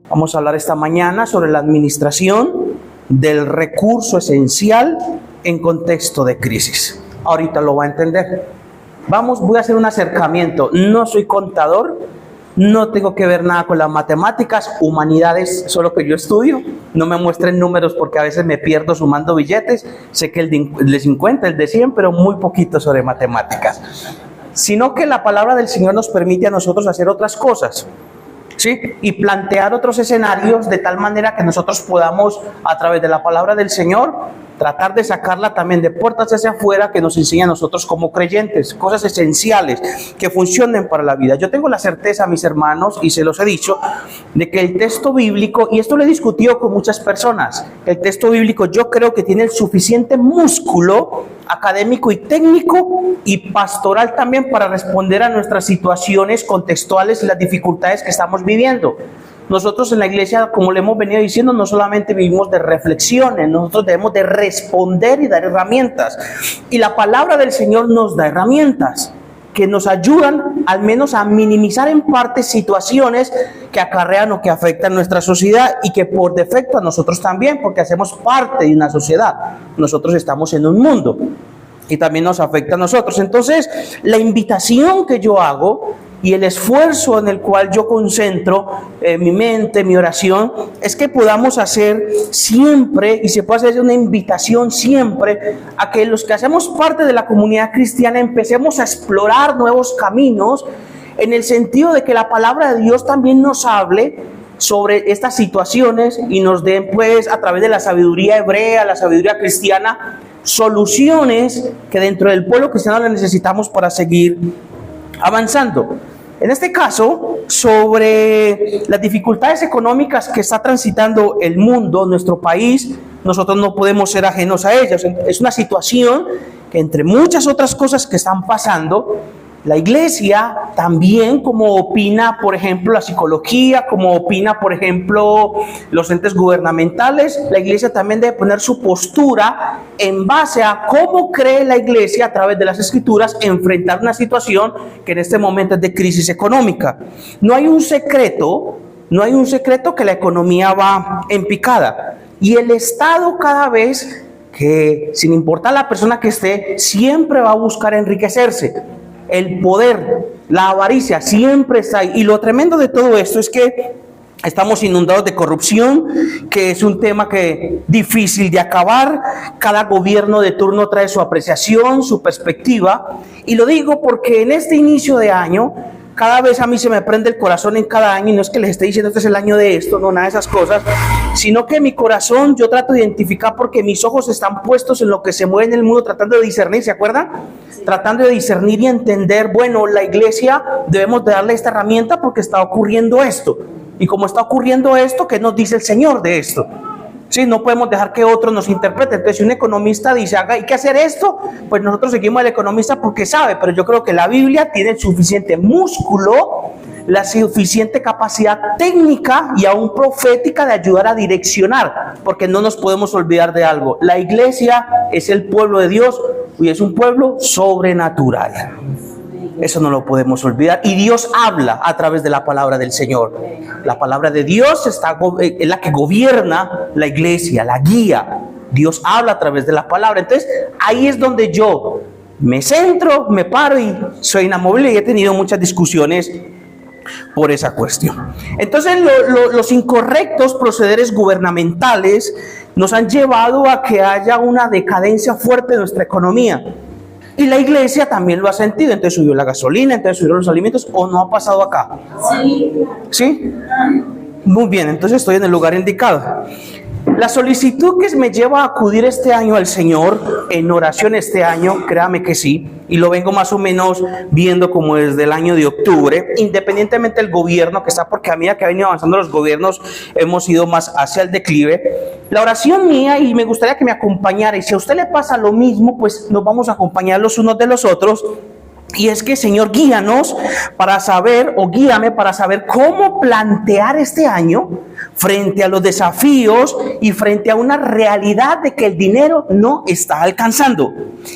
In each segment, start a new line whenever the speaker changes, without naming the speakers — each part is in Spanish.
Vamos a hablar esta mañana sobre la administración del recurso esencial en contexto de crisis. Ahorita lo va a entender. Voy a hacer un acercamiento. No soy contador, no tengo que ver nada con las matemáticas, humanidades, solo que yo estudio. No me muestren números porque a veces me pierdo sumando billetes. Sé que el de 50, el de 100, pero muy poquito sobre matemáticas. Sino que la palabra del Señor nos permite a nosotros hacer otras cosas, ¿sí? Y plantear otros escenarios de tal manera que nosotros podamos, a través de la palabra del Señor, tratar de sacarla también de puertas hacia afuera que nos enseña a nosotros como creyentes, cosas esenciales que funcionen para la vida. Yo tengo la certeza, mis hermanos, y se los he dicho, de que el texto bíblico, y esto lo he discutido con muchas personas, el texto bíblico yo creo que tiene el suficiente músculo académico y técnico y pastoral también para responder a nuestras situaciones contextuales y las dificultades que estamos viviendo. Nosotros en la iglesia, como le hemos venido diciendo, no solamente vivimos de reflexiones, nosotros debemos de responder y dar herramientas. Y la palabra del Señor nos da herramientas que nos ayudan al menos a minimizar en parte situaciones que acarrean o que afectan nuestra sociedad y que por defecto a nosotros también, porque hacemos parte de una sociedad. Nosotros estamos en un mundo y también nos afecta a nosotros. Entonces, la invitación que yo hago y el esfuerzo en el cual yo concentro mi mente, mi oración, es que podamos hacer siempre, y se puede hacer una invitación siempre, a que los que hacemos parte de la comunidad cristiana empecemos a explorar nuevos caminos, en el sentido de que la palabra de Dios también nos hable sobre estas situaciones y nos den, pues, a través de la sabiduría hebrea, la sabiduría cristiana, soluciones que dentro del pueblo cristiano las necesitamos para seguir avanzando. En este caso, sobre las dificultades económicas que está transitando el mundo, nuestro país, nosotros no podemos ser ajenos a ellas. Es una situación que, entre muchas otras cosas que están pasando, la iglesia también, como opina, por ejemplo, la psicología, como opina, por ejemplo, los entes gubernamentales, la iglesia también debe poner su postura en base a cómo cree la iglesia a través de las escrituras enfrentar una situación que en este momento es de crisis económica. No hay un secreto que la economía va en picada y el Estado cada vez que, sin importar la persona que esté, siempre va a buscar enriquecerse. El poder, la avaricia siempre está ahí. Y lo tremendo de todo esto es que estamos inundados de corrupción, que es un tema que difícil de acabar. Cada gobierno de turno trae su apreciación, su perspectiva. Y lo digo porque en este inicio de año, cada vez a mí se me prende el corazón en cada año, y no es que les esté diciendo este es el año de esto, no, nada de esas cosas, sino que mi corazón yo trato de identificar porque mis ojos están puestos en lo que se mueve en el mundo, tratando de discernir, ¿se acuerdan? Sí. Tratando de discernir y entender, bueno, la iglesia debemos de darle esta herramienta porque está ocurriendo esto, y como está ocurriendo esto, ¿qué nos dice el Señor de esto? Sí, no podemos dejar que otros nos interpreten. Entonces, si un economista dice, hay que hacer esto, pues nosotros seguimos al economista porque sabe, pero yo creo que la Biblia tiene el suficiente músculo, la suficiente capacidad técnica y aún profética de ayudar a direccionar, porque no nos podemos olvidar de algo. La iglesia es el pueblo de Dios y es un pueblo sobrenatural. Eso no lo podemos olvidar. Y Dios habla a través de la palabra del Señor. La palabra de Dios es la que gobierna la iglesia, la guía. Dios habla a través de la palabra. Entonces, ahí es donde yo me centro, me paro y soy inamovible. Y he tenido muchas discusiones por esa cuestión. Entonces, los incorrectos procederes gubernamentales nos han llevado a que haya una decadencia fuerte de nuestra economía. Y la iglesia también lo ha sentido. Entonces subió la gasolina, entonces subieron los alimentos. ¿O no ha pasado acá? Sí. ¿Sí? Muy bien, entonces estoy en el lugar indicado. La solicitud que me lleva a acudir este año al Señor en oración este año, créame que sí, y lo vengo más o menos viendo como desde el año de octubre, independientemente del gobierno que está, porque a medida que ha venido avanzando los gobiernos hemos ido más hacia el declive. La oración mía, y me gustaría que me acompañara, y si a usted le pasa lo mismo, pues nos vamos a acompañar los unos de los otros. Y es que, Señor, guíanos para saber, o guíame para saber cómo plantear este año frente a los desafíos y frente a una realidad de que el dinero no está alcanzando.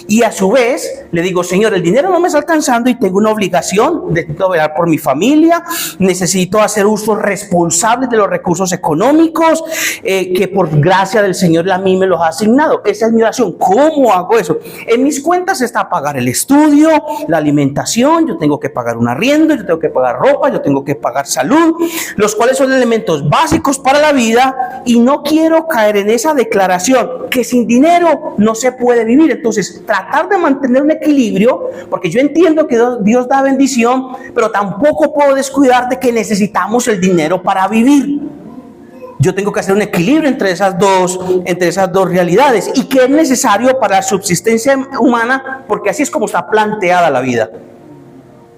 Y a su vez le digo, Señor, el dinero no me está alcanzando y tengo una obligación, necesito velar por mi familia, necesito hacer uso responsable de los recursos económicos que por gracia del Señor a mí me los ha asignado. Esa es mi oración. ¿Cómo hago eso? En mis cuentas está pagar el estudio, la alimentación, yo tengo que pagar un arriendo, yo tengo que pagar ropa, yo tengo que pagar salud, los cuales son elementos básicos para la vida, y no quiero caer en esa declaración que sin dinero no se puede vivir. Entonces, tratar de mantener un equilibrio, porque yo entiendo que Dios da bendición, pero tampoco puedo descuidar de que necesitamos el dinero para vivir. Yo tengo que hacer un equilibrio entre esas dos realidades, y que es necesario para la subsistencia humana, porque así es como está planteada la vida.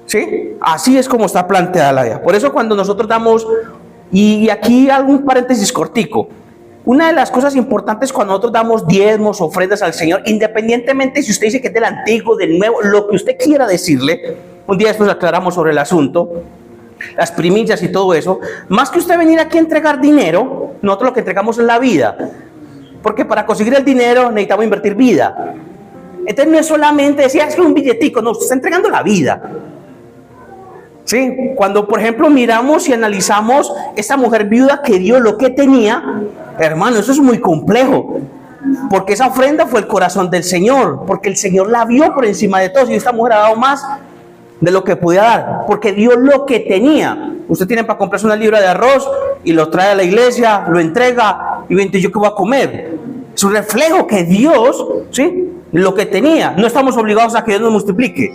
¿Sí? Así es como está planteada la vida. Por eso cuando nosotros damos, y aquí algún paréntesis cortico, una de las cosas importantes cuando nosotros damos diezmos, ofrendas al Señor, independientemente si usted dice que es del antiguo, del nuevo, lo que usted quiera decirle, un día después aclaramos sobre el asunto, las primicias y todo eso, más que usted venir aquí a entregar dinero, nosotros lo que entregamos es la vida, porque para conseguir el dinero necesitamos invertir vida. Entonces no es solamente decir, es que un billetico, no, usted está entregando la vida. Sí, cuando por ejemplo miramos y analizamos esa mujer viuda que dio lo que tenía, hermano, eso es muy complejo, porque esa ofrenda fue el corazón del Señor, porque el Señor la vio por encima de todo, y esta mujer ha dado más de lo que podía dar, porque dio lo que tenía. Usted tiene para comprarse una libra de arroz y lo trae a la iglesia, lo entrega y dice, ¿yo qué voy a comer? Es un reflejo que Dios, ¿sí?, lo que tenía. No estamos obligados a que Dios nos multiplique.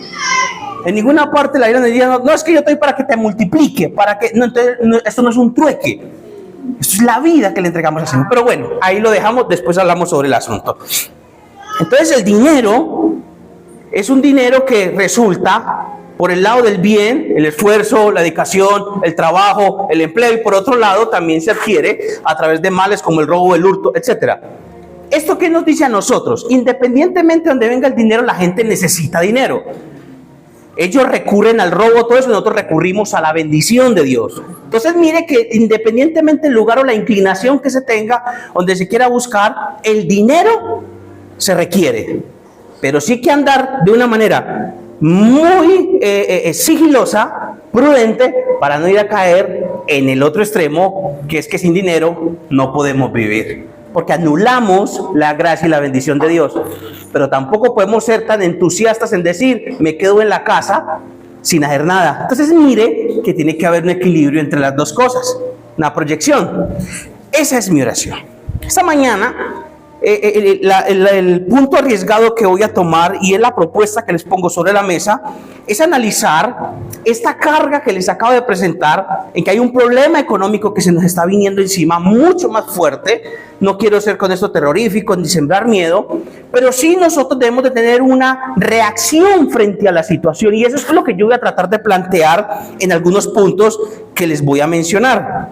En ninguna parte de la Biblia dice, no es que yo estoy para que te multiplique, para que no, entonces, esto no es un trueque, esto es la vida que le entregamos al Señor. Pero bueno, ahí lo dejamos, después hablamos sobre el asunto. Entonces el dinero es un dinero que resulta por el lado del bien, el esfuerzo, la dedicación, el trabajo, el empleo, y por otro lado también se adquiere a través de males como el robo, el hurto, etc. ¿Esto qué nos dice a nosotros? Independientemente de donde venga el dinero, la gente necesita dinero. Ellos recurren al robo, todo eso, nosotros recurrimos a la bendición de Dios. Entonces mire que independientemente del lugar o la inclinación que se tenga, donde se quiera buscar, el dinero se requiere. Pero sí hay que andar de una manera muy sigilosa, prudente, para no ir a caer en el otro extremo, que es que sin dinero no podemos vivir, porque anulamos la gracia y la bendición de Dios. Pero tampoco podemos ser tan entusiastas en decir, me quedo en la casa sin hacer nada. Entonces mire que tiene que haber un equilibrio entre las dos cosas, una proyección. Esa es mi oración. Esta mañana el punto arriesgado que voy a tomar, y es la propuesta que les pongo sobre la mesa, es analizar esta carga que les acabo de presentar, en que hay un problema económico que se nos está viniendo encima mucho más fuerte. No quiero ser con esto terrorífico ni sembrar miedo, pero sí nosotros debemos de tener una reacción frente a la situación, y eso es lo que yo voy a tratar de plantear en algunos puntos que les voy a mencionar.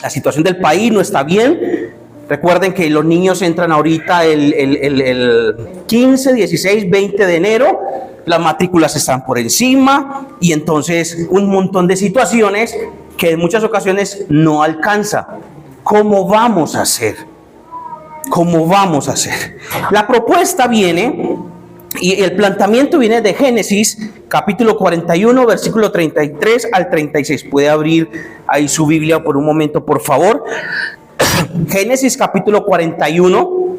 La situación del país no está bien. Recuerden que los niños entran ahorita el 15, 16, 20 de enero, las matrículas están por encima, y entonces un montón de situaciones que en muchas ocasiones no alcanza. ¿Cómo vamos a hacer? ¿Cómo vamos a hacer? La propuesta viene, y el planteamiento viene de Génesis, capítulo 41, versículo 33 al 36. Puede abrir ahí su Biblia por un momento, por favor. Génesis capítulo 41,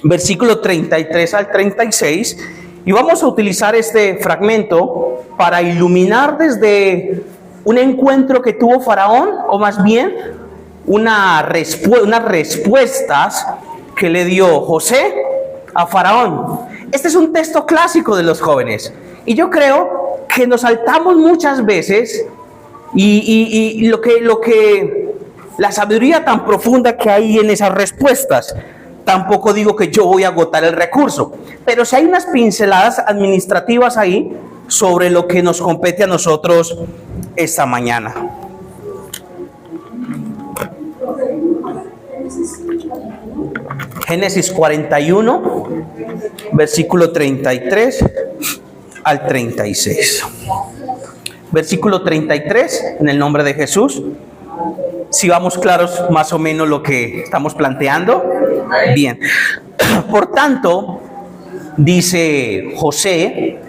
versículo 33 al 36, y vamos a utilizar este fragmento para iluminar desde un encuentro que tuvo Faraón, o más bien unas respuestas que le dio José a Faraón. Este es un texto clásico de los jóvenes, y yo creo que nos saltamos muchas veces y la sabiduría tan profunda que hay en esas respuestas. Tampoco digo que yo voy a agotar el recurso, pero si hay unas pinceladas administrativas ahí sobre lo que nos compete a nosotros esta mañana. Génesis 41, versículo 33 al 36. Versículo 33, en el nombre de Jesús. Si vamos claros más o menos lo que estamos planteando. Bien. Por tanto, dice José,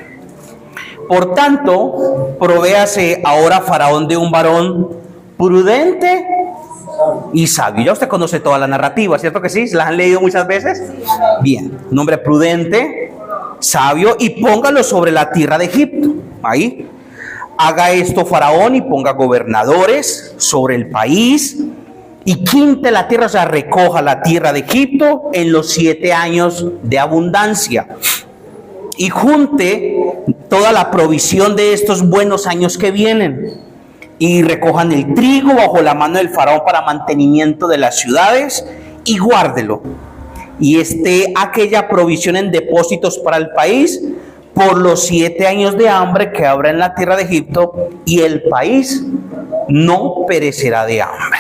por tanto, provéase ahora Faraón de un varón prudente y sabio. Ya usted conoce toda la narrativa, ¿cierto que sí? ¿La han leído muchas veces? Bien, un hombre prudente, sabio, y póngalo sobre la tierra de Egipto. Ahí. Haga esto Faraón y ponga gobernadores sobre el país y quinte la tierra, o sea, recoja la tierra de Egipto en los 7 años de abundancia y junte toda la provisión de estos buenos años que vienen y recojan el trigo bajo la mano del Faraón para mantenimiento de las ciudades y guárdelo y esté aquella provisión en depósitos para el país por los 7 años de hambre que habrá en la tierra de Egipto, y el país no perecerá de hambre.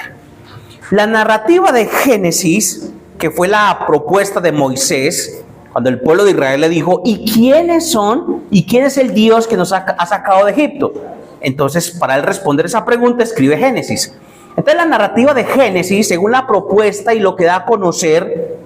La narrativa de Génesis, que fue la propuesta de Moisés, cuando el pueblo de Israel le dijo, ¿y quiénes son? ¿Y quién es el Dios que nos ha sacado de Egipto? Entonces, para él responder esa pregunta, escribe Génesis. Entonces, la narrativa de Génesis, según la propuesta y lo que da a conocer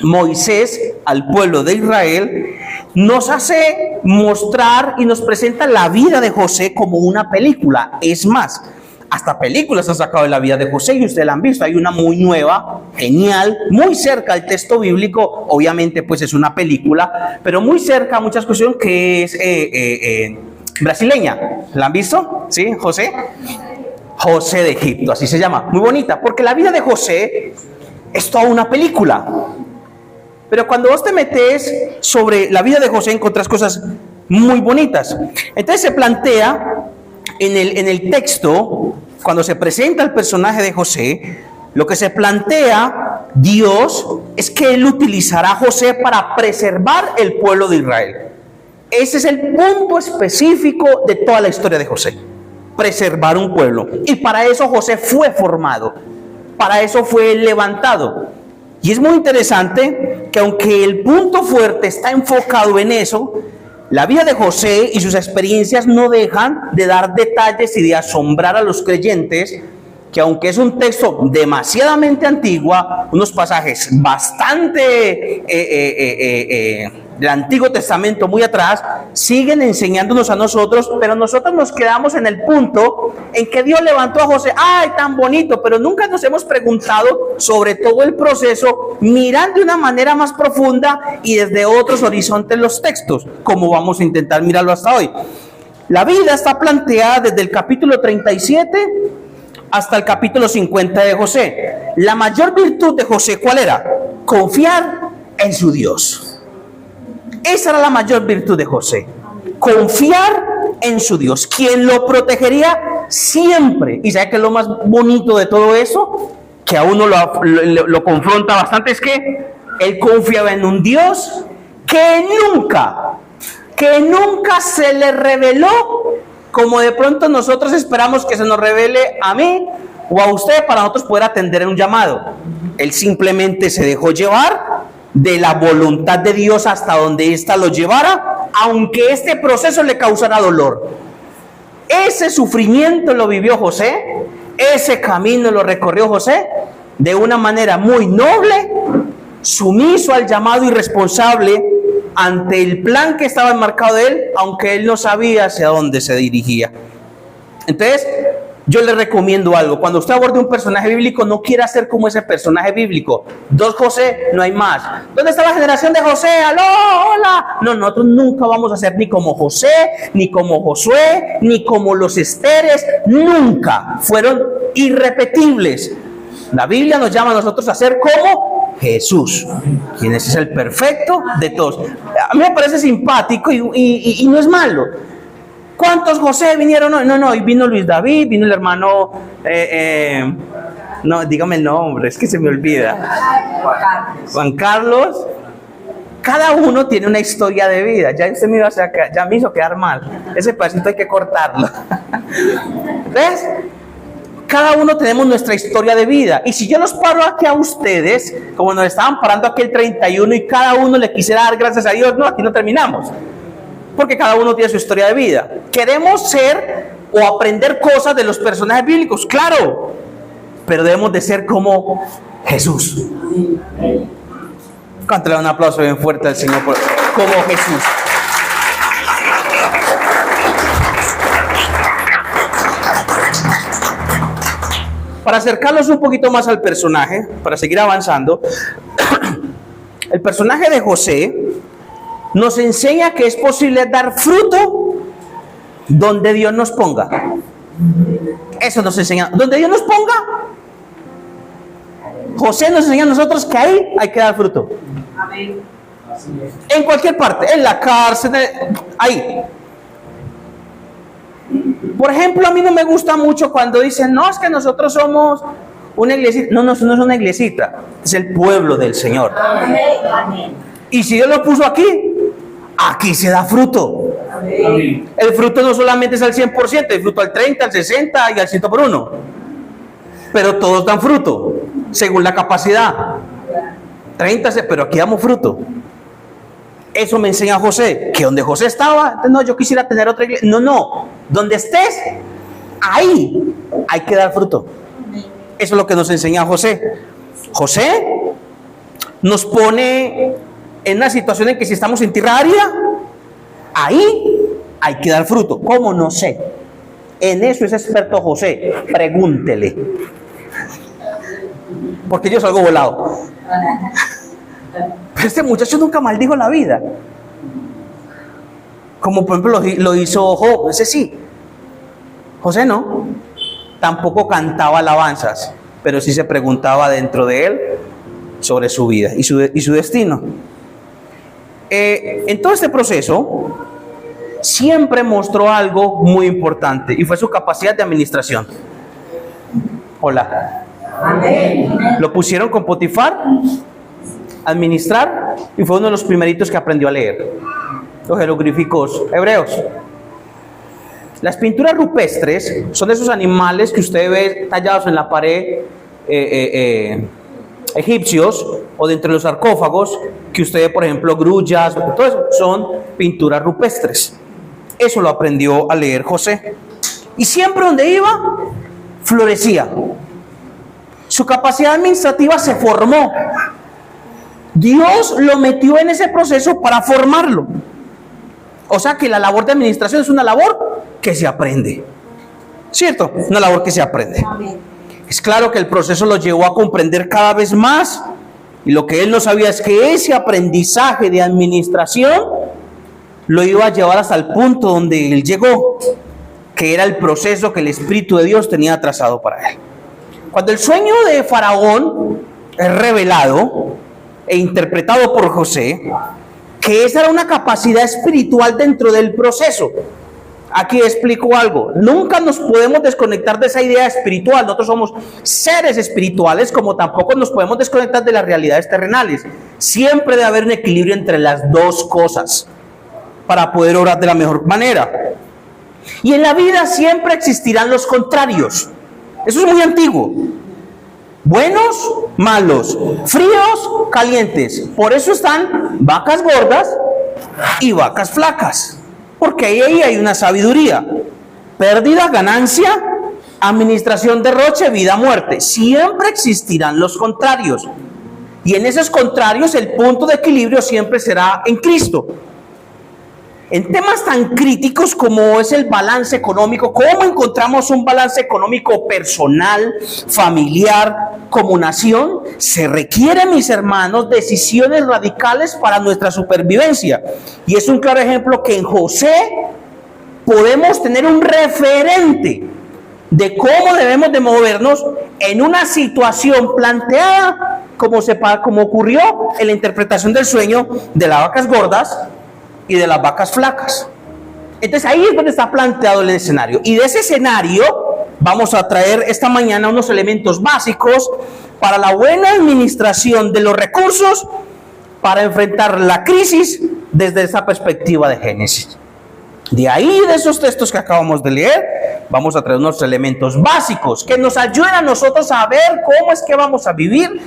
Moisés al pueblo de Israel, nos hace mostrar y nos presenta la vida de José como una película. Es más, hasta películas han sacado de la vida de José y ustedes la han visto. Hay una muy nueva, genial, muy cerca al texto bíblico. Obviamente pues es una película, pero muy cerca a muchas cuestiones, que es brasileña. ¿La han visto? ¿Sí, José? José de Egipto, así se llama. Muy bonita, porque la vida de José es toda una película. Pero cuando vos te metes sobre la vida de José, encontrás cosas muy bonitas. Entonces se plantea en el texto, cuando se presenta el personaje de José, lo que se plantea Dios es que Él utilizará a José para preservar el pueblo de Israel. Ese es el punto específico de toda la historia de José: preservar un pueblo. Y para eso José fue formado, para eso fue levantado. Y es muy interesante que aunque el punto fuerte está enfocado en eso, la vida de José y sus experiencias no dejan de dar detalles y de asombrar a los creyentes, que aunque es un texto demasiadamente antiguo, unos pasajes bastante del Antiguo Testamento muy atrás, siguen enseñándonos a nosotros, pero nosotros nos quedamos en el punto en que Dios levantó a José. ¡Ay, tan bonito! Pero nunca nos hemos preguntado sobre todo el proceso, mirando de una manera más profunda y desde otros horizontes los textos, como vamos a intentar mirarlo hasta hoy. La vida está planteada desde el capítulo 37 hasta el capítulo 50 de José. La mayor virtud de José, ¿cuál era? Confiar en su Dios. Esa era la mayor virtud de José: confiar en su Dios, quien lo protegería siempre. ¿Y sabe qué es lo más bonito de todo eso? Que a uno lo confronta bastante, es que él confiaba en un Dios que nunca se le reveló como de pronto nosotros esperamos que se nos revele a mí o a usted para nosotros poder atender un llamado. Él simplemente se dejó llevar de la voluntad de Dios hasta donde ésta lo llevara, aunque este proceso le causara dolor. Ese sufrimiento lo vivió José, ese camino lo recorrió José de una manera muy noble, sumiso al llamado y responsable ante el plan que estaba enmarcado de él, aunque él no sabía hacia dónde se dirigía. Entonces, yo le recomiendo algo: cuando usted aborde un personaje bíblico, no quiera ser como ese personaje bíblico. 2 José, no hay más. ¿Dónde está la generación de José? ¡Aló! ¡Hola! No, nosotros nunca vamos a ser ni como José, ni como Josué, ni como los Esteres. Nunca. Fueron irrepetibles. La Biblia nos llama a nosotros a ser como Jesús, quien es el perfecto de todos. A mí me parece simpático y no es malo. ¿Cuántos José vinieron? No, y vino Luis David, vino el hermano, no, dígame el nombre, es que se me olvida. Juan Carlos. Cada uno tiene una historia de vida. Ya usted ya me hizo quedar mal. Ese pedacito hay que cortarlo. ¿Ves? Cada uno tenemos nuestra historia de vida. Y si yo los paro aquí a ustedes, como nos estaban parando aquí el 31, y cada uno le quisiera dar gracias a Dios, no, aquí no terminamos. Porque cada uno tiene su historia de vida. Queremos ser o aprender cosas de los personajes bíblicos, claro. pero debemos de ser como Jesús. Cántale un aplauso bien fuerte al Señor como Jesús. Para acercarlos un poquito más al personaje, para seguir avanzando, el personaje de José nos enseña que es posible dar fruto donde Dios nos ponga. Eso nos enseña. Donde Dios nos ponga, José nos enseña a nosotros que ahí hay que dar fruto. Amén. En cualquier parte, en la cárcel, ahí. Por ejemplo, a mí no me gusta mucho cuando dicen, no, es que nosotros somos una iglesita. No, eso no es una iglesita, es el pueblo del Señor. Amén. Y si Dios lo puso aquí, aquí se da fruto. Amén. El fruto no solamente es al 100%, el fruto al 30, al 60 y al 100 por 1. Pero todos dan fruto, según la capacidad. 30, pero aquí damos fruto. Eso me enseña José, que donde José estaba, no, yo quisiera tener otra iglesia. No, donde estés, ahí hay que dar fruto. Eso es lo que nos enseña José. José nos pone en una situación en que si estamos en tierra árida, ahí hay que dar fruto. ¿Cómo? No sé. En eso es experto José. Pregúntele. Porque yo salgo volado. Pero este muchacho nunca maldijo la vida. Como por ejemplo lo hizo Job. Ese sí. José no. Tampoco cantaba alabanzas, pero sí se preguntaba dentro de él sobre su vida y su destino. En todo este proceso siempre mostró algo muy importante y fue su capacidad de administración. Hola. Amén. Lo pusieron con Potifar administrar y fue uno de los primeritos que aprendió a leer los jeroglíficos hebreos. Las pinturas rupestres son esos animales que usted ve tallados en la pared egipcios o dentro de los sarcófagos, que usted ve, por ejemplo, grullas, todo eso son pinturas rupestres. Eso lo aprendió a leer José. Y siempre donde iba, florecía. Su capacidad administrativa se formó. Dios lo metió en ese proceso para formarlo. O sea que la labor de administración es una labor que se aprende. ¿Cierto? Una labor que se aprende. Es claro que el proceso lo llevó a comprender cada vez más. Y lo que él no sabía es que ese aprendizaje de administración lo iba a llevar hasta el punto donde él llegó, que era el proceso que el Espíritu de Dios tenía trazado para él. Cuando el sueño de Faraón es revelado e interpretado por José, que esa era una capacidad espiritual dentro del proceso. Aquí explico algo. Nunca nos podemos desconectar de esa idea espiritual. Nosotros somos seres espirituales, como tampoco nos podemos desconectar de las realidades terrenales. Siempre debe haber un equilibrio entre las dos cosas para poder obrar de la mejor manera. Y en la vida siempre existirán los contrarios. Eso es muy antiguo. Buenos, malos, fríos, calientes. Por eso están vacas gordas y vacas flacas. Porque ahí hay una sabiduría. Pérdida, ganancia, administración, derroche, vida, muerte. Siempre existirán los contrarios. Y en esos contrarios el punto de equilibrio siempre será en Cristo. En temas tan críticos como es el balance económico, ¿cómo encontramos un balance económico personal, familiar, como nación? Se requieren, mis hermanos, decisiones radicales para nuestra supervivencia. Y es un claro ejemplo que en José podemos tener un referente de cómo debemos de movernos en una situación planteada como ocurrió en la interpretación del sueño de las vacas gordas y de las vacas flacas. Entonces ahí es donde está planteado el escenario. Y de ese escenario vamos a traer esta mañana unos elementos básicos para la buena administración de los recursos para enfrentar la crisis desde esa perspectiva de Génesis. De ahí, de esos textos que acabamos de leer, vamos a traer unos elementos básicos que nos ayuden a nosotros a ver cómo es que vamos a vivir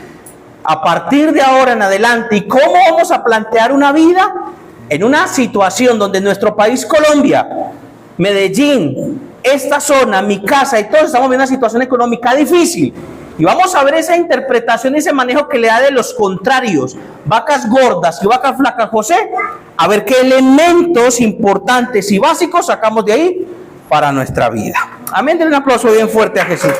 a partir de ahora en adelante y cómo vamos a plantear una vida en una situación donde nuestro país, Colombia, Medellín, esta zona, mi casa y todos estamos en una situación económica difícil. Y vamos a ver esa interpretación, ese manejo que le da de los contrarios, vacas gordas y vacas flacas José, a ver qué elementos importantes y básicos sacamos de ahí para nuestra vida. Amén, denle un aplauso bien fuerte a Jesús.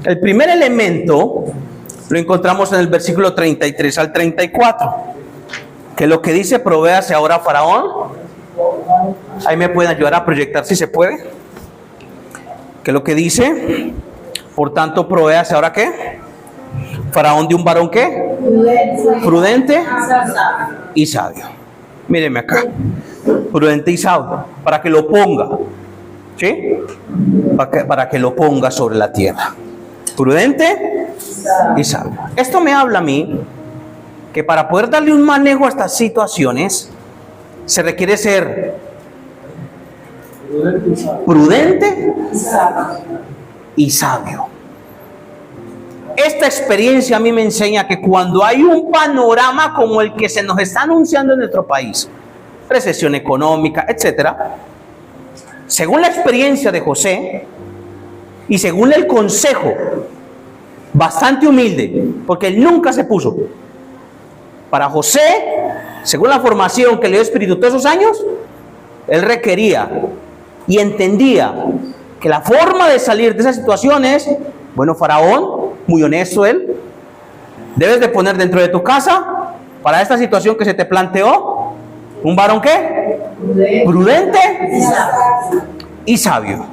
El primer elemento lo encontramos en el versículo 33 al 34, que lo que dice: provéase ahora Faraón. Ahí me pueden ayudar a proyectar si se puede. Que lo que dice: por tanto, provéase ahora ¿qué? Faraón de un varón ¿qué? Prudente y sabio. Mírenme acá. Prudente y sabio. Para que lo ponga. ¿Sí? Para que lo ponga sobre la tierra. Prudente y sabio. Esto me habla a mí que para poder darle un manejo a estas situaciones se requiere ser prudente y sabio. Esta experiencia a mí me enseña que cuando hay un panorama como el que se nos está anunciando en nuestro país, recesión económica, etcétera, según la experiencia de José y según el consejo bastante humilde, porque él nunca se puso, para José, según la formación que le dio Espíritu todos esos años, él requería y entendía que la forma de salir de esa situación es: bueno, Faraón, muy honesto él, debes de poner dentro de tu casa, para esta situación que se te planteó, un varón ¿qué? Prudente y sabio.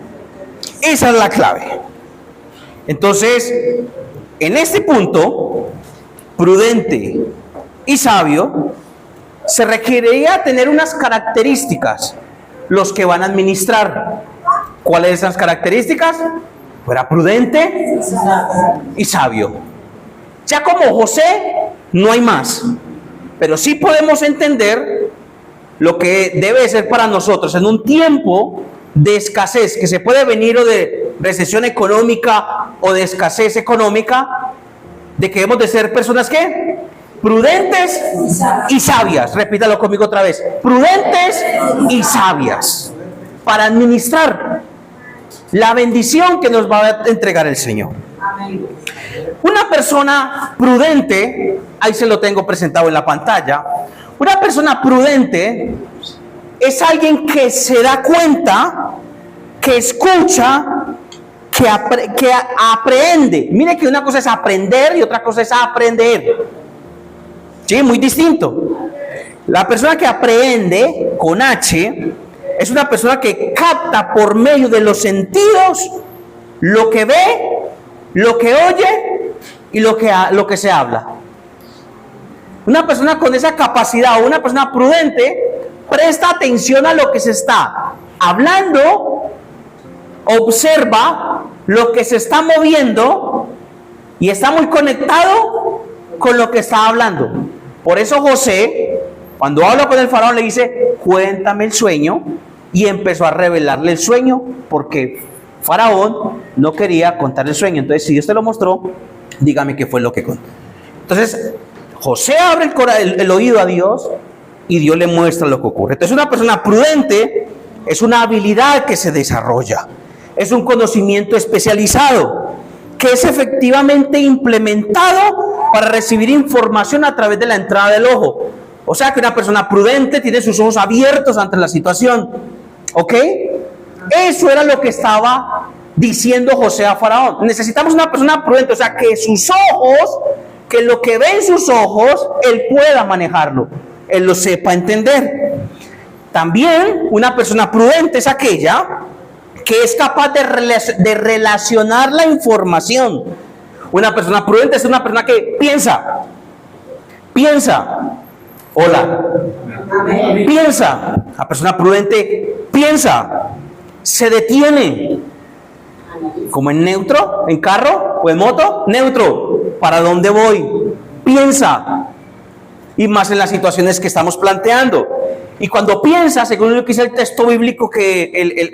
Esa es la clave. Entonces, en este punto, prudente y sabio, se requeriría tener unas características los que van a administrar. ¿Cuáles son esas características? Fuera prudente y sabio. Ya como José, no hay más. Pero sí podemos entender lo que debe ser para nosotros en un tiempo de escasez, que se puede venir o de recesión económica o de escasez económica, de que debemos de ser personas ¿qué? Prudentes y sabias. Repítalo conmigo otra vez: prudentes y sabias, para administrar la bendición que nos va a entregar el Señor. Una persona prudente, ahí se lo tengo presentado en la pantalla. Una persona prudente es alguien que se da cuenta, que escucha, que aprende. Mire que una cosa es aprender y otra cosa es aprender. Sí, muy distinto. La persona que aprende, con H, es una persona que capta por medio de los sentidos lo que ve, lo que oye y lo que se habla. Una persona con esa capacidad, o una persona prudente, presta atención a lo que se está hablando, observa lo que se está moviendo y está muy conectado con lo que está hablando. Por eso José, cuando habla con el faraón, le dice: cuéntame el sueño, y empezó a revelarle el sueño, porque Faraón no quería contar el sueño. Entonces, si Dios te lo mostró, dígame qué fue lo que contó. Entonces, José abre el oído a Dios y Dios le muestra lo que ocurre. Entonces, una persona prudente es una habilidad que se desarrolla, es un conocimiento especializado que es efectivamente implementado para recibir información a través de la entrada del ojo. O sea que una persona prudente tiene sus ojos abiertos ante la situación. ¿Ok? Eso era lo que estaba diciendo José a Faraón. Necesitamos una persona prudente, o sea, que sus ojos, que lo que ve en sus ojos, él pueda manejarlo, él lo sepa entender. También una persona prudente es aquella que es capaz de relacionar la información. Una persona prudente es una persona que piensa. Hola. Amén. Piensa. La persona prudente piensa. Se detiene. Como en neutro, en carro o en moto. Neutro. ¿Para dónde voy? Piensa. Y más en las situaciones que estamos planteando. Y cuando piensa, según lo que dice el texto bíblico, que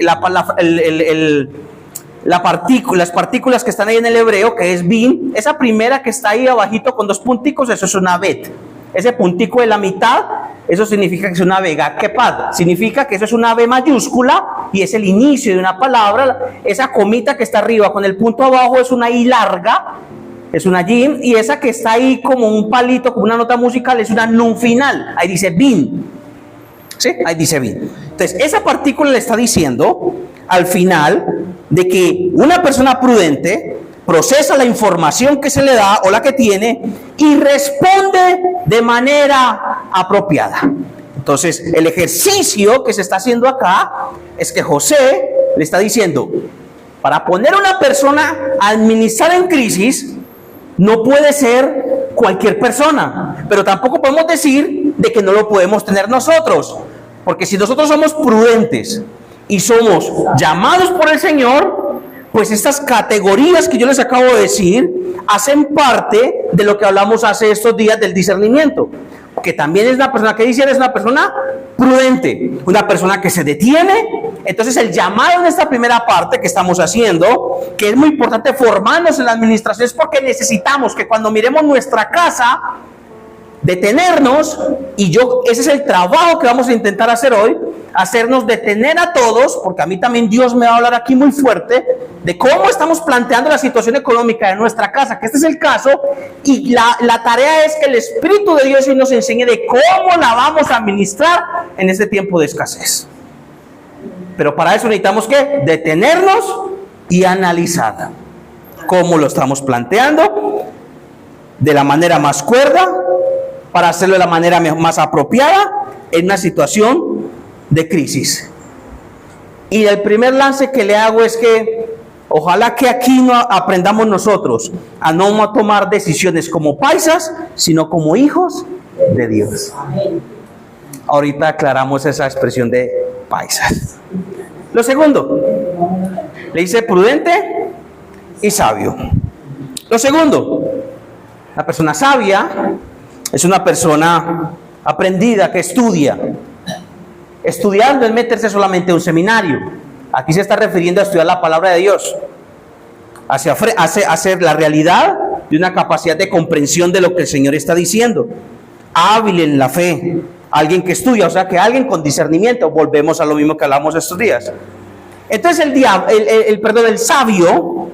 las partículas que están ahí en el hebreo, que es bin, esa primera que está ahí abajito con dos punticos, eso es una bet. Ese puntico de la mitad eso significa que es una vega kepad. Significa que eso es una V mayúscula y es el inicio de una palabra. Esa comita que está arriba con el punto abajo es una I larga, es una yin, y esa que está ahí como un palito, como una nota musical, es una nun final. Ahí dice bin. ¿Sí? Ahí dice bin. Entonces, esa partícula le está diciendo al final de que una persona prudente procesa la información que se le da o la que tiene y responde de manera apropiada. Entonces, el ejercicio que se está haciendo acá es que José le está diciendo, para poner a una persona a administrar en crisis, no puede ser cualquier persona, pero tampoco podemos decir de que no lo podemos tener nosotros, porque si nosotros somos prudentes y somos llamados por el Señor, pues estas categorías que yo les acabo de decir hacen parte de lo que hablamos hace estos días del discernimiento, que también es una persona que dice, es una persona prudente, una persona que se detiene. Entonces el llamado en esta primera parte que estamos haciendo, que es muy importante formarnos en la administración, es porque necesitamos que cuando miremos nuestra casa, detenernos, y ese es el trabajo que vamos a intentar hacer hoy, hacernos detener a todos, porque a mí también Dios me va a hablar aquí muy fuerte de cómo estamos planteando la situación económica de nuestra casa, que este es el caso, y la tarea es que el Espíritu de Dios hoy nos enseñe de cómo la vamos a administrar en este tiempo de escasez. Pero para eso necesitamos que detenernos y analizar cómo lo estamos planteando de la manera más cuerda, para hacerlo de la manera más apropiada en una situación de crisis. Y el primer lance que le hago es que ojalá que aquí no aprendamos nosotros a no tomar decisiones como paisas, sino como hijos de Dios. Ahorita aclaramos esa expresión de paisas. Lo segundo, le dice prudente y sabio. Lo segundo, la persona sabia es una persona aprendida que estudia. Estudiar no es meterse solamente a un seminario. Aquí se está refiriendo a estudiar la palabra de Dios, hacer la realidad de una capacidad de comprensión de lo que el Señor está diciendo. Hábil en la fe, alguien que estudia, o sea que alguien con discernimiento. Volvemos a lo mismo que hablamos estos días. Entonces el sabio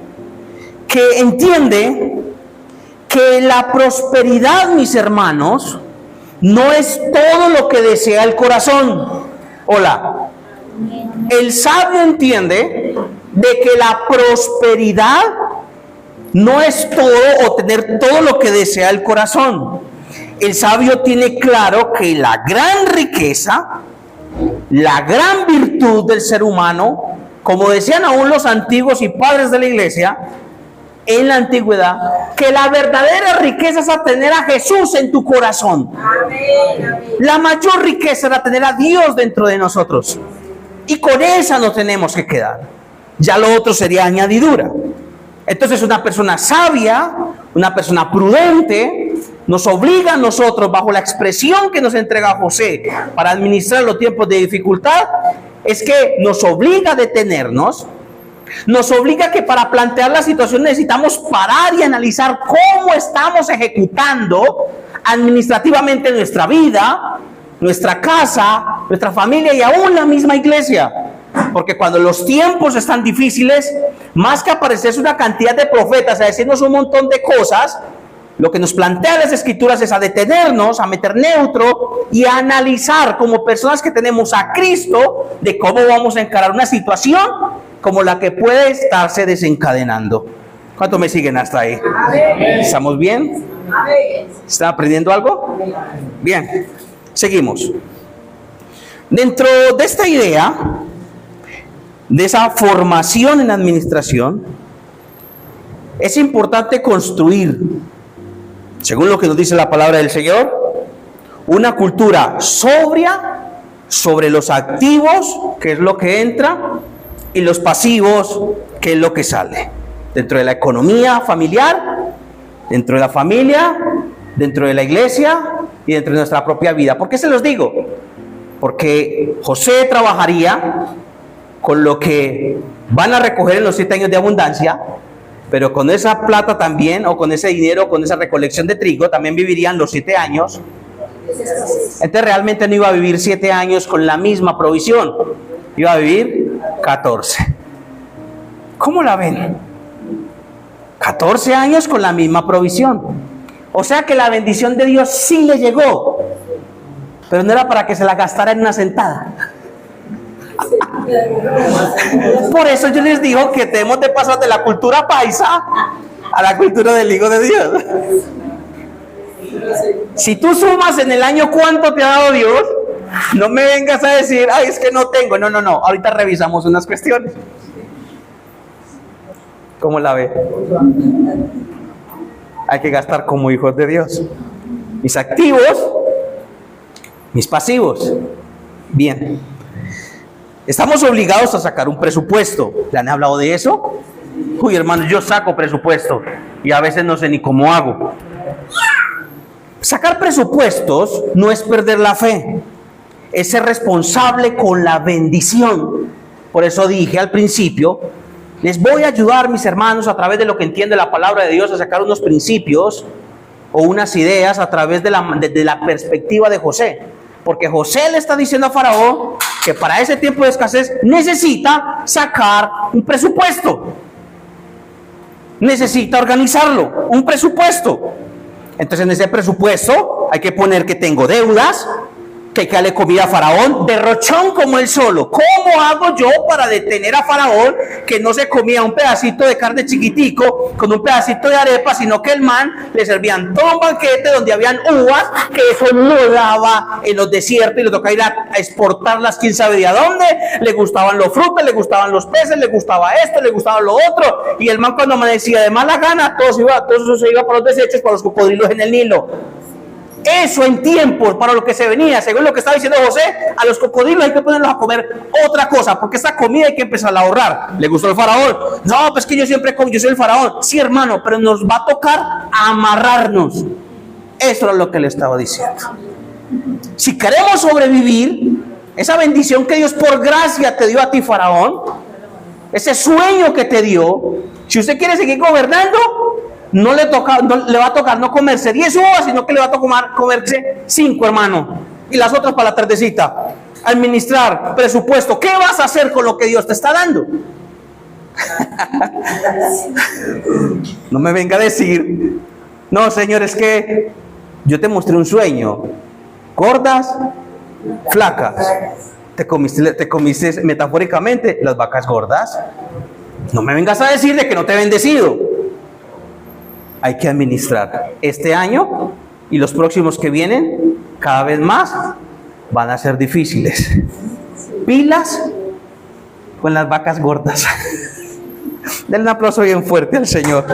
que entiende que la prosperidad, mis hermanos, no es todo lo que desea el corazón. Hola. El sabio entiende de que la prosperidad no es todo o tener todo lo que desea el corazón. El sabio tiene claro que la gran riqueza, la gran virtud del ser humano, como decían aún los antiguos y padres de la iglesia, en la antigüedad, que la verdadera riqueza es a tener a Jesús en tu corazón. Amén. La mayor riqueza era tener a Dios dentro de nosotros, y con esa nos tenemos que quedar. Ya lo otro sería añadidura. Entonces una persona sabia, una persona prudente, nos obliga a nosotros, bajo la expresión que nos entrega José para administrar los tiempos de dificultad, es que nos obliga a detenernos. Nos obliga que para plantear la situación necesitamos parar y analizar cómo estamos ejecutando administrativamente nuestra vida, nuestra casa, nuestra familia y aún la misma iglesia. Porque cuando los tiempos están difíciles, más que aparecerse una cantidad de profetas a decirnos un montón de cosas, lo que nos plantea las escrituras es a detenernos, a meter neutro y a analizar como personas que tenemos a Cristo de cómo vamos a encarar una situación como la que puede estarse desencadenando. ¿Cuántos me siguen hasta ahí? ¿Estamos bien? ¿Están aprendiendo algo? Bien, seguimos. Dentro de esta idea, de esa formación en administración, es importante construir, según lo que nos dice la palabra del Señor, una cultura sobria sobre los activos, que es lo que entra, y los pasivos, que es lo que sale. Dentro de la economía familiar, dentro de la familia, dentro de la iglesia y dentro de nuestra propia vida. ¿Por qué se los digo? Porque José trabajaría con lo que van a recoger en los 7 años de abundancia, pero con esa plata también, o con ese dinero, con esa recolección de trigo, también vivirían los 7 años Entonces realmente no iba a vivir 7 años con la misma provisión, iba a vivir 14. ¿Cómo la ven? 14 años con la misma provisión. O sea que la bendición de Dios sí le llegó, pero no era para que se la gastara en una sentada. Por eso yo les digo que tenemos de pasar de la cultura paisa a la cultura del Hijo de Dios. Si tú sumas en el año cuánto te ha dado Dios, no me vengas a decir, ay, es que no tengo. No, ahorita revisamos unas cuestiones. ¿Cómo la ve? Hay que gastar como hijos de Dios. Mis activos, mis pasivos. Bien. Estamos obligados a sacar un presupuesto. ¿Le han hablado de eso? Uy, hermano, yo saco presupuesto y a veces no sé ni cómo hago. Sacar presupuestos no es perder la fe, es ser responsable con la bendición. Por eso dije al principio, les voy a ayudar, mis hermanos, a través de lo que entiende la palabra de Dios, a sacar unos principios o unas ideas a través de la perspectiva de José. Porque José le está diciendo a Faraón que para ese tiempo de escasez necesita sacar un presupuesto. Necesita organizarlo, un presupuesto. Entonces en ese presupuesto hay que poner que tengo deudas, que hay que darle comida a Faraón, derrochón como él solo. ¿Cómo hago yo para detener a Faraón que no se comía un pedacito de carne chiquitico con un pedacito de arepa, sino que el man le servían todo un banquete donde habían uvas, que eso no daba en los desiertos y le tocaba ir a exportarlas quién sabe de a dónde? Le gustaban los frutos, le gustaban los peces, le gustaba esto, le gustaba lo otro, y el man cuando amanecía de mala gana, todo eso se iba para los desechos, para los cocodrilos en el Nilo. Eso en tiempos para lo que se venía, según lo que estaba diciendo José, a los cocodrilos hay que ponerlos a comer otra cosa, porque esta comida hay que empezar a ahorrar. ¿Le gustó el faraón? No, pues que yo siempre como, yo soy el faraón. Sí, hermano, pero nos va a tocar amarrarnos. Eso es lo que le estaba diciendo. Si queremos sobrevivir, esa bendición que Dios por gracia te dio a ti, faraón, ese sueño que te dio, si usted quiere seguir gobernando, no le va a tocar no comerse 10 uvas, sino que le va a tocar comerse 5, hermano. Y las otras para la tardecita. Administrar, presupuesto. ¿Qué vas a hacer con lo que Dios te está dando? No me venga a decir, no, Señor, es que yo te mostré un sueño. Gordas, flacas. Te comiste metafóricamente las vacas gordas. No me vengas a decir de que no te he bendecido. Hay que administrar. Este año y los próximos que vienen, cada vez más, van a ser difíciles. Pilas con las vacas gordas. Denle un aplauso bien fuerte al Señor.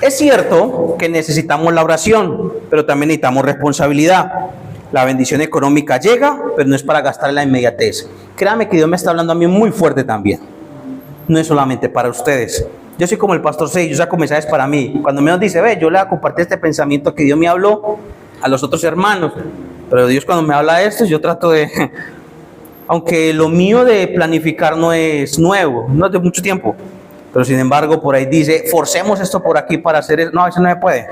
Es cierto que necesitamos la oración, pero también necesitamos responsabilidad. La bendición económica llega, pero no es para gastar en la inmediatez. Créame que Dios me está hablando a mí muy fuerte también. No es solamente para ustedes. Yo soy como el pastor 6, yo saco mensajes para mí. Cuando me dice, ve, yo le voy a compartir este pensamiento que Dios me habló a los otros hermanos. Pero Dios cuando me habla de esto, yo trato de... Aunque lo mío de planificar no es nuevo, no es de mucho tiempo. Pero sin embargo, por ahí dice, forcemos esto por aquí para hacer eso. No, eso no se puede.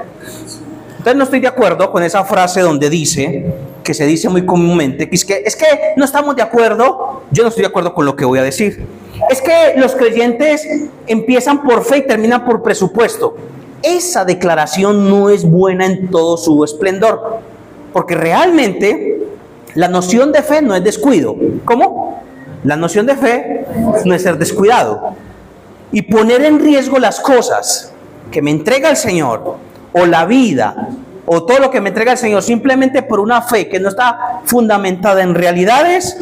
Entonces no estoy de acuerdo con esa frase donde dice, que se dice muy comúnmente, que es que no estamos de acuerdo. Yo no estoy de acuerdo con lo que voy a decir. Es que los creyentes empiezan por fe y terminan por presupuesto. Esa declaración no es buena en todo su esplendor, porque realmente la noción de fe no es descuido. ¿Cómo? La noción de fe no es ser descuidado y poner en riesgo las cosas que me entrega el Señor, o la vida, o todo lo que me entrega el Señor, simplemente por una fe que no está fundamentada en realidades,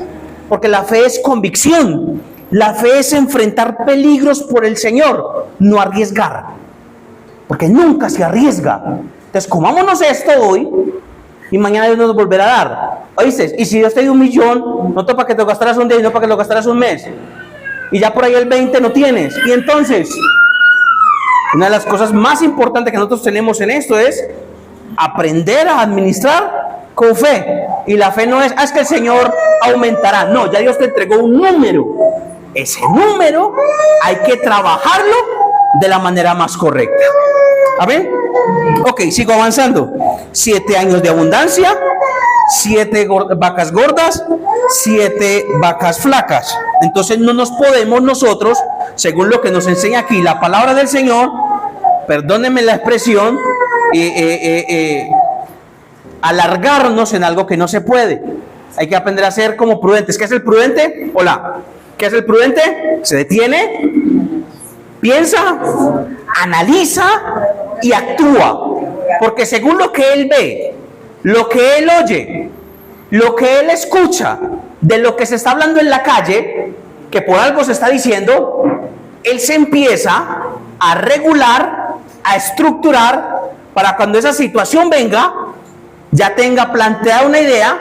porque la fe es convicción, la fe es enfrentar peligros por el Señor, no arriesgar, porque nunca se arriesga. Entonces, comámonos esto hoy, y mañana Dios nos volverá a dar. ¿Oíste? Y si Dios te dio 1 millón, no para que te lo gastaras un día, no para que te lo gastaras un mes, y ya por ahí el 20 no tienes, y entonces... Una de las cosas más importantes que nosotros tenemos en esto es aprender a administrar con fe. Y la fe no es que el Señor aumentará. No, ya Dios te entregó un número. ese número hay que trabajarlo de la manera más correcta. ¿Amén? Ok, sigo avanzando. 7 años de abundancia, 7 vacas gordas, 7 vacas flacas. Entonces no nos podemos nosotros, según lo que nos enseña aquí la palabra del Señor, perdónenme la expresión, alargarnos en algo que no se puede. Hay que aprender a ser como prudentes. ¿Qué es el prudente? Hola. ¿Qué es el prudente? Se detiene, piensa, analiza y actúa. Porque según lo que él ve, lo que él oye, lo que él escucha, de lo que se está hablando en la calle, que por algo se está diciendo, él se empieza a regular, a estructurar, para cuando esa situación venga, ya tenga planteada una idea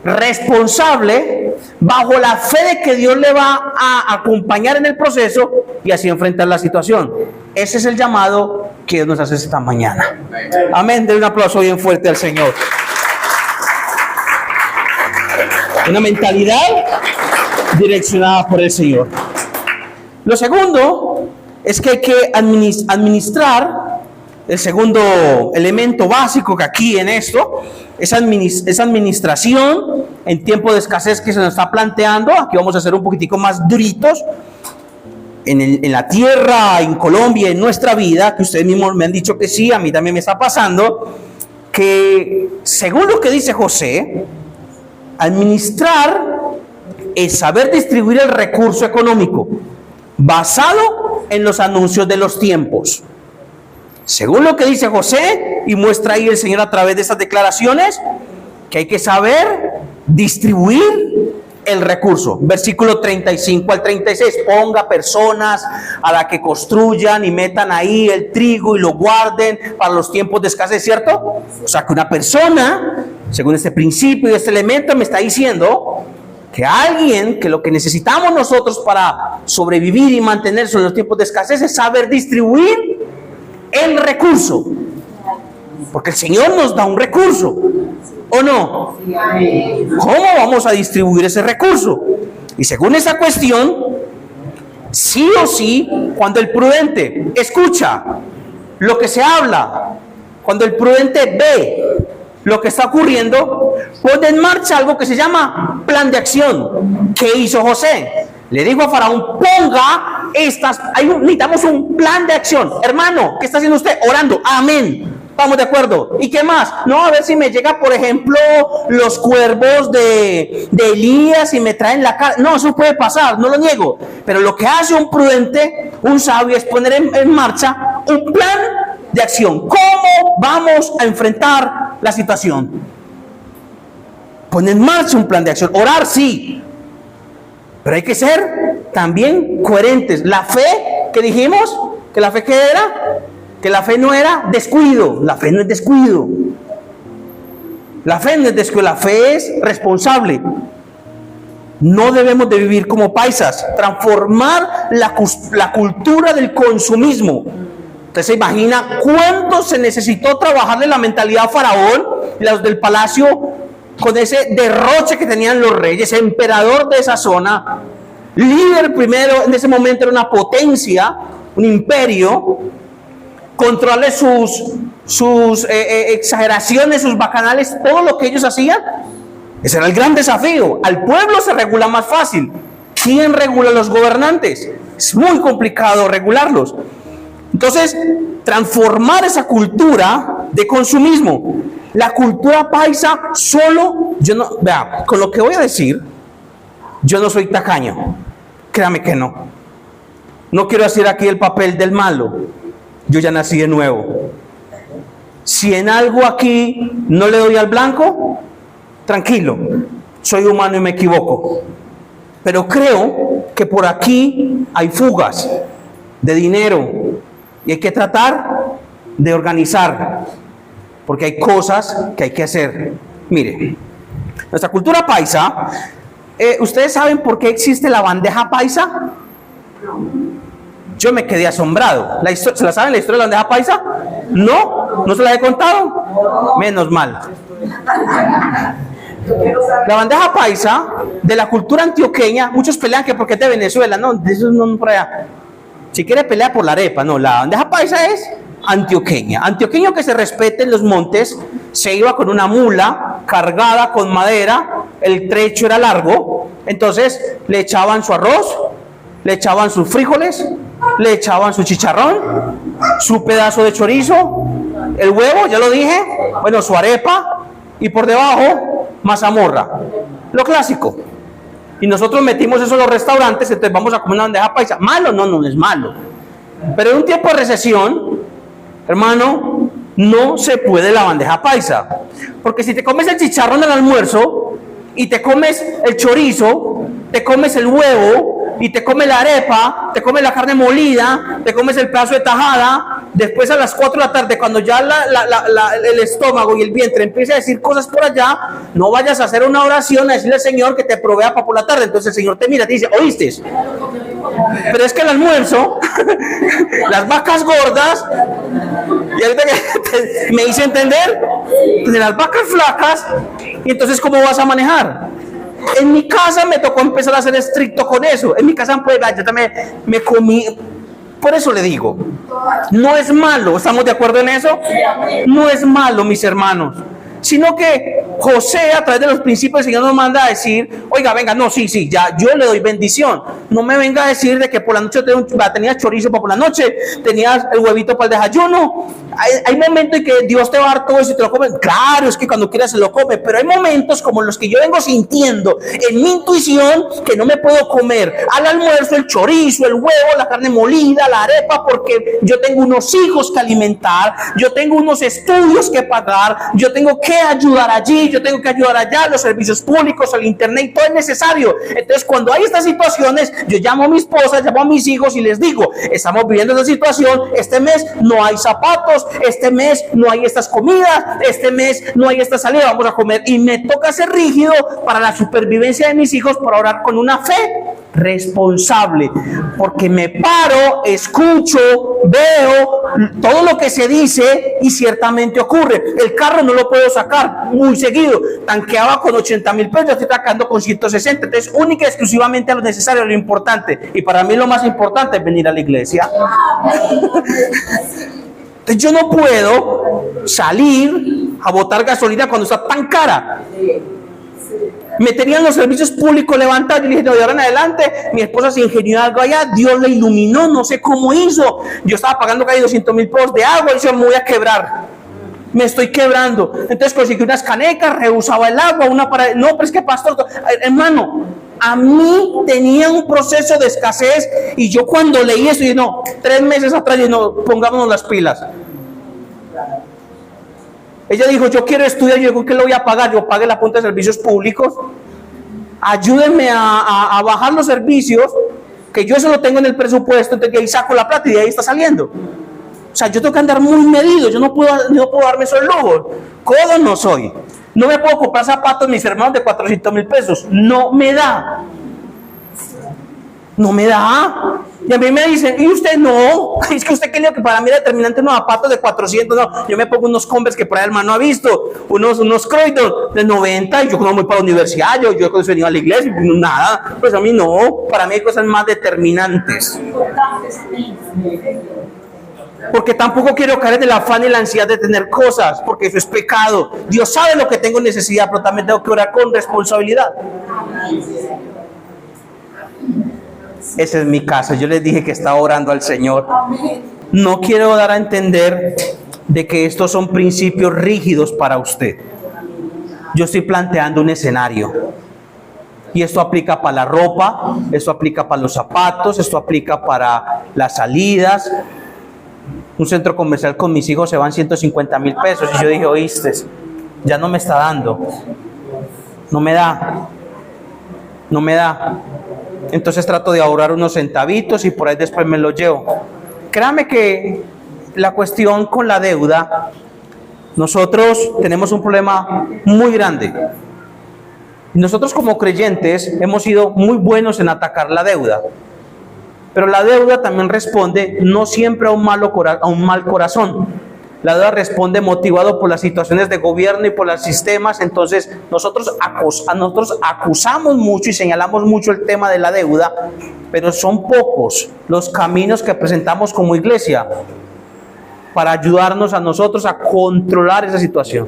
responsable, bajo la fe de que Dios le va a acompañar en el proceso y así enfrentar la situación. Ese es el llamado que Dios nos hace esta mañana. Amén. Den un aplauso bien fuerte al Señor. Una mentalidad direccionada por el Señor. Lo segundo es que hay que administrar. El segundo elemento básico que aquí en esto es administración en tiempo de escasez que se nos está planteando. Aquí vamos a ser un poquitico más duritos. En la tierra, en Colombia, en nuestra vida, que ustedes mismos me han dicho que sí, a mí también me está pasando, que según lo que dice José, administrar es saber distribuir el recurso económico basado en los anuncios de los tiempos. Según lo que dice José, y muestra ahí el Señor a través de estas declaraciones, que hay que saber distribuir el recurso. Versículo 35 al 36, ponga personas a la que construyan y metan ahí el trigo y lo guarden para los tiempos de escasez, ¿cierto? O sea que una persona, según este principio y este elemento, me está diciendo que alguien, que lo que necesitamos nosotros para sobrevivir y mantenerse en los tiempos de escasez es saber distribuir el recurso, porque el Señor nos da un recurso, ¿o no? ¿Cómo vamos a distribuir ese recurso? Y según esa cuestión, sí o sí, cuando el prudente escucha lo que se habla, cuando el prudente ve lo que está ocurriendo, pone en marcha algo que se llama plan de acción. ¿Qué hizo José? Le dijo a Faraón, ponga necesitamos un plan de acción. Hermano, ¿qué está haciendo usted? Orando. Amén. Estamos de acuerdo. ¿Y qué más? No, a ver si me llega, por ejemplo, los cuervos de Elías y me traen la cara. No, eso puede pasar, no lo niego. Pero lo que hace un prudente, un sabio, es poner en marcha un plan de acción. ¿Cómo vamos a enfrentar la situación? Poner en marcha un plan de acción. Orar, sí. Pero hay que ser también coherentes. La fe que dijimos, que la fe que era, que la fe no era descuido. La fe no es descuido. La fe no es descuido, la fe es responsable. No debemos de vivir como paisas. Transformar la cultura del consumismo. Usted se imagina cuánto se necesitó trabajarle la mentalidad a Faraón y los del palacio, con ese derroche que tenían los reyes, emperador de esa zona, líder primero, en ese momento era una potencia, un imperio, controlarle sus exageraciones, sus bacanales, todo lo que ellos hacían. Ese era el gran desafío. Al pueblo se regula más fácil. ¿Quién regula a los gobernantes? Es muy complicado regularlos. Entonces, transformar esa cultura de consumismo. La cultura paisa vea, con lo que voy a decir, yo no soy tacaño, créame que no. No quiero hacer aquí el papel del malo, yo ya nací de nuevo. Si en algo aquí no le doy al blanco, tranquilo, soy humano y me equivoco. Pero creo que por aquí hay fugas de dinero y hay que tratar de organizar, porque hay cosas que hay que hacer. Mire, nuestra cultura paisa, ¿ustedes saben por qué existe la bandeja paisa? Yo me quedé asombrado. ¿Se la saben la historia de la bandeja paisa? ¿No? ¿No se la he contado? Menos mal. La bandeja paisa de la cultura antioqueña, muchos pelean que porque es de Venezuela, no, de eso no por allá. Si quiere pelear por la arepa, no, la bandeja paisa es antioqueña. Antioqueño que se respete en los montes, se iba con una mula cargada con madera, el trecho era largo, entonces le echaban su arroz, le echaban sus frijoles, le echaban su chicharrón, su pedazo de chorizo, el huevo, ya lo dije, bueno, su arepa, y por debajo mazamorra, lo clásico. Y nosotros metimos eso en los restaurantes, entonces vamos a comer una bandeja paisa. ¿Malo? No, no es malo. Pero en un tiempo de recesión, hermano, no se puede la bandeja paisa. Porque si te comes el chicharrón del almuerzo, y te comes el chorizo, te comes el huevo, y te comes la arepa, te comes la carne molida, te comes el pedazo de tajada, después a las 4 de la tarde, cuando ya el estómago y el vientre empieza a decir cosas por allá, no vayas a hacer una oración a decirle al Señor que te provea para por la tarde. Entonces el Señor te mira y te dice, ¿oíste? Pero es que el almuerzo, las vacas gordas, y ahorita que me hice entender, de las vacas flacas, y entonces ¿cómo vas a manejar? En mi casa me tocó empezar a ser estricto con eso. En mi casa, pues, yo también me comí. Por eso le digo, no es malo, ¿estamos de acuerdo en eso? No es malo, mis hermanos. Sino que José, a través de los principios, el Señor nos manda a decir, oiga, venga, no, sí, ya, yo le doy bendición. No me venga a decir de que por la noche tenías chorizo para por la noche, tenías el huevito para el desayuno. Hay momentos en que Dios te va a dar todo eso y te lo comes. Claro, es que cuando quieras se lo come, pero hay momentos como los que yo vengo sintiendo en mi intuición que no me puedo comer al almuerzo el chorizo, el huevo, la carne molida, la arepa, porque yo tengo unos hijos que alimentar, yo tengo unos estudios que pagar, yo tengo que ayudar allí, yo tengo que ayudar allá, los servicios públicos, el internet, todo es necesario. Entonces, cuando hay estas situaciones, yo llamo a mi esposa, llamo a mis hijos y les digo, estamos viviendo esta situación, este mes no hay zapatos, este mes no hay estas comidas, este mes no hay esta salida, vamos a comer, y me toca ser rígido para la supervivencia de mis hijos, para orar con una fe responsable, porque me paro, escucho, veo todo lo que se dice y ciertamente ocurre. El carro no lo puedo sacar muy seguido, tanqueaba con 80,000 pesos, estoy sacando con 160, entonces única y exclusivamente a lo necesario, a lo importante, y para mí lo más importante es venir a la iglesia. Entonces yo no puedo salir a botar gasolina cuando está tan cara. Me tenían los servicios públicos levantados y dije, no, de ahora en adelante, mi esposa se ingenió algo allá, Dios le iluminó, no sé cómo hizo. Yo estaba pagando casi 200,000 pesos de agua y yo me voy a quebrar. Me estoy quebrando. Entonces conseguí unas canecas, rehusaba el agua, una para... No, pero es que pastor, hermano, a mí tenía un proceso de escasez y yo cuando leí esto, dije, no, 3 meses atrás, dije, no, pongámonos las pilas. Ella dijo, yo quiero estudiar, yo digo, ¿qué le voy a pagar? Yo pagué la punta de servicios públicos, ayúdenme a bajar los servicios, que yo eso lo tengo en el presupuesto, entonces ahí saco la plata y de ahí está saliendo. O sea, yo tengo que andar muy medido, yo no puedo darme esos lujos. Codo no soy. No me puedo comprar zapatos, mis hermanos, de 400,000 pesos. No me da. No me da. Y a mí me dicen, ¿y usted no? Es que usted cree que para mí era determinante unos zapatos de 400, no. Yo me pongo unos Converse que por ahí el hermano ha visto, unos Croydon de 90, y yo como voy para la universidad, yo cuando venía a la iglesia, nada. Pues a mí no, para mí hay cosas más determinantes. Porque tampoco quiero caer en el afán y la ansiedad de tener cosas, porque eso es pecado. Dios sabe lo que tengo necesidad, pero también tengo que orar con responsabilidad. Esa es mi casa. Yo les dije que estaba orando al Señor. No quiero dar a entender de que estos son principios rígidos para usted. Yo estoy planteando un escenario. Y esto aplica para la ropa, esto aplica para los zapatos, esto aplica para las salidas. Un centro comercial con mis hijos se van 150,000 pesos. Y yo dije, oíste, ya no me está dando. No me da. No me da. Entonces trato de ahorrar unos centavitos y por ahí después me los llevo. Créame que la cuestión con la deuda, nosotros tenemos un problema muy grande. Nosotros como creyentes hemos sido muy buenos en atacar la deuda. Pero la deuda también responde no siempre a un mal corazón, La deuda responde motivado por las situaciones de gobierno y por los sistemas. Entonces nosotros acusamos mucho y señalamos mucho el tema de la deuda, pero son pocos los caminos que presentamos como iglesia para ayudarnos a nosotros a controlar esa situación.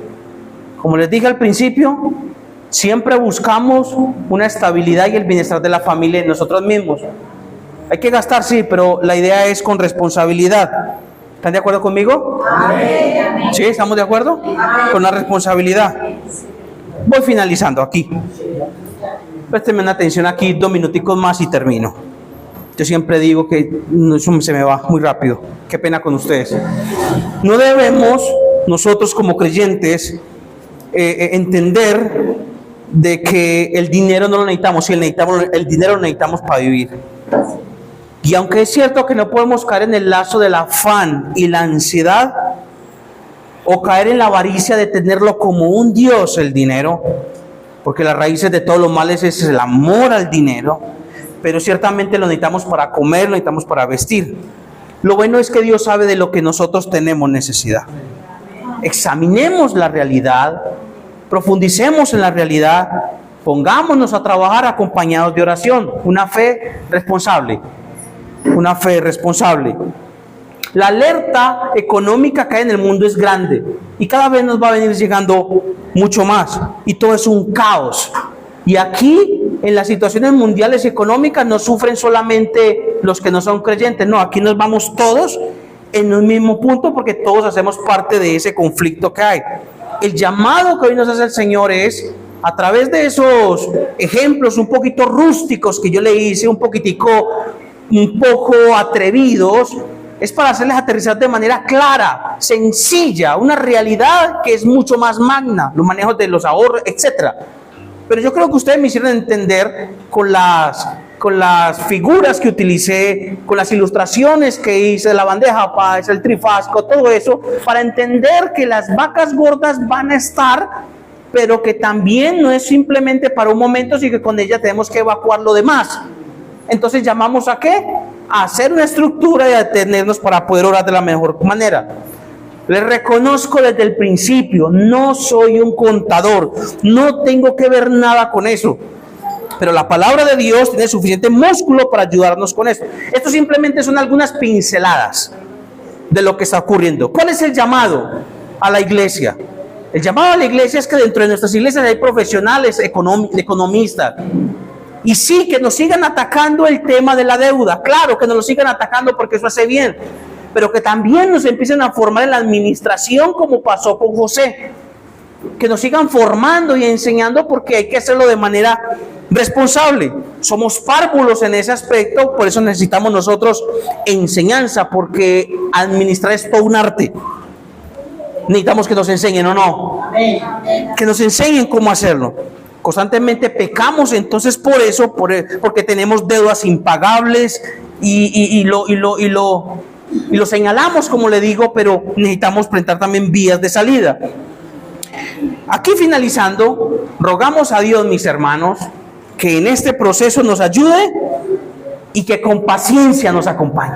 Como les dije al principio, siempre buscamos una estabilidad y el bienestar de la familia y nosotros mismos. Hay que gastar, sí, pero la idea es con responsabilidad. ¿Están de acuerdo conmigo? Amén. ¿Sí? ¿Estamos de acuerdo? Amén. Con la responsabilidad. Voy finalizando aquí. Préstenme una atención aquí, 2 minuticos más y termino. Yo siempre digo que eso se me va muy rápido. Qué pena con ustedes. No debemos nosotros como creyentes entender de que el dinero no lo necesitamos. Si el dinero lo necesitamos para vivir. Y aunque es cierto que no podemos caer en el lazo del afán y la ansiedad, o caer en la avaricia de tenerlo como un Dios, el dinero, porque las raíces de todos los males es el amor al dinero, pero ciertamente lo necesitamos para comer, lo necesitamos para vestir. Lo bueno es que Dios sabe de lo que nosotros tenemos necesidad. Examinemos la realidad, profundicemos en la realidad, pongámonos a trabajar acompañados de oración, una fe responsable. Una fe responsable. La alerta económica que hay en el mundo es grande y cada vez nos va a venir llegando mucho más y todo es un caos. Y aquí en las situaciones mundiales y económicas no sufren solamente los que no son creyentes, no, aquí nos vamos todos en un mismo punto porque todos hacemos parte de ese conflicto que hay. El llamado que hoy nos hace el Señor es, a través de esos ejemplos un poquito rústicos que yo le hice, un poco atrevidos, es para hacerles aterrizar de manera clara, sencilla, una realidad que es mucho más magna, los manejos de los ahorros, etcétera. Pero yo creo que ustedes me hicieron entender con las figuras que utilicé, con las ilustraciones que hice, la bandeja paisa, el trifasco, todo eso, para entender que las vacas gordas van a estar, pero que también no es simplemente para un momento, sino que con ella tenemos que evacuar lo demás. Entonces llamamos a ¿qué? A hacer una estructura y a detenernos para poder orar de la mejor manera. Les reconozco desde el principio, no soy un contador, no tengo que ver nada con eso. Pero la palabra de Dios tiene suficiente músculo para ayudarnos con esto. Esto simplemente son algunas pinceladas de lo que está ocurriendo. ¿Cuál es el llamado a la iglesia? El llamado a la iglesia es que dentro de nuestras iglesias hay profesionales, economistas. Y sí, que nos sigan atacando el tema de la deuda. Claro, que nos lo sigan atacando porque eso hace bien. Pero que también nos empiecen a formar en la administración como pasó con José. Que nos sigan formando y enseñando porque hay que hacerlo de manera responsable. Somos párvulos en ese aspecto, por eso necesitamos nosotros enseñanza, porque administrar es todo un arte. Necesitamos que nos enseñen, ¿o no? Que nos enseñen cómo hacerlo. Constantemente pecamos, entonces por eso, porque tenemos deudas impagables y lo señalamos, como le digo, pero necesitamos presentar también vías de salida. Aquí finalizando, rogamos a Dios, mis hermanos, que en este proceso nos ayude y que con paciencia nos acompañe.